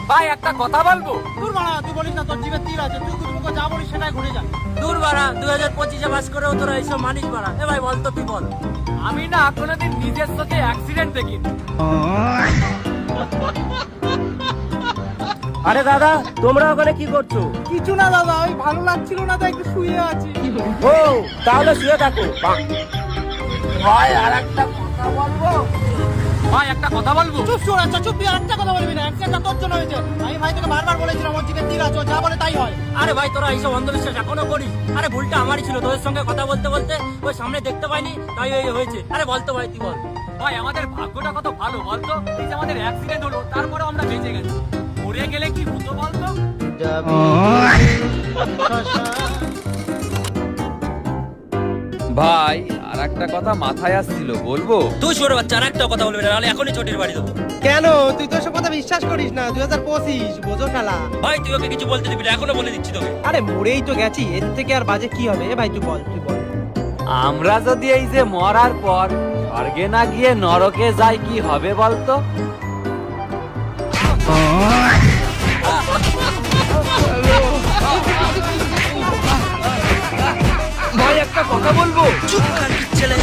ভাই একটা কথা বলবো। দূর বাড়া, তুই বলিস না তোর জিভে তীর আছে, তুই কুচমুখো যা বলিস সেটাই ঘুরে যায়। দূর বাড়া, 2025-এ বাস করেও তোরা এইসব মানিস বাড়া। এ ভাই বল তো, তুই বল। আমি না কোনোদিন নিজের চোখে অ্যাক্সিডেন্ট দেখিনি। আরে দাদা, তোমরা ওখানে কি করছো? কিছু না দাদা, ওই ভালো লাগছিল না তাই একটু শুয়ে আছি। ও তাহলে শুয়ে থাকো। ভাই আর একটা কথা বলবো। ভাই একটা কথা বলবো। চুপ শুয়ে আচ্ছা, চুপ, তুই আর একটা কথা বলবি না। অ্যাক্সিডেন্টটা তোর জন্য হয়েছে। আমি ভাই তোকে বারবার বলেছিলাম ওর জিভে তীর আছে, ও যা বলে তাই হয়। আরে ভাই, তোরা এইসব অন্ধবিশ্বাস এখনো করিস? আরে ভুলটা আমারই ছিল, তোদের সঙ্গে কথা বলতে বলতে ওই সামনে দেখতে পাইনি, তাই এই হয়েছে। আরে বলতো ভাই, তুই বল। ভাই আমাদের ভাগ্যটা কত ভালো বলতো, এই যে আমাদের অ্যাক্সিডেন্ট হলো তারপরেও আমরা বেঁচে গেছি। মরে গেলে কি হতো বলতো? ভাই আর একটা কথা মাথায় আসছিল, বলবো? তুই ছোট বাচ্চা, আর একটা কথা বলবি না, নাহলে এখনই চটির বাড়ি দেবো। কেন? তুই তো সব কথা বিশ্বাস করিস না। 2025 বোঝো খেলা। ভাই তুই ওকে কিছু বলতে দিবি না, এখনো বলে দিচ্ছি তোকে। আরে মরেই তো গেছি, এর থেকে আর বাজে কি হবে? এ ভাই তুই বল, তুই বল। আমরা যদি এই যে মরার পর স্বর্গে না গিয়ে নরকে যাই, কি হবে বলতো? ভাই একটা কথা বলবো। চুপ কর ছেলে।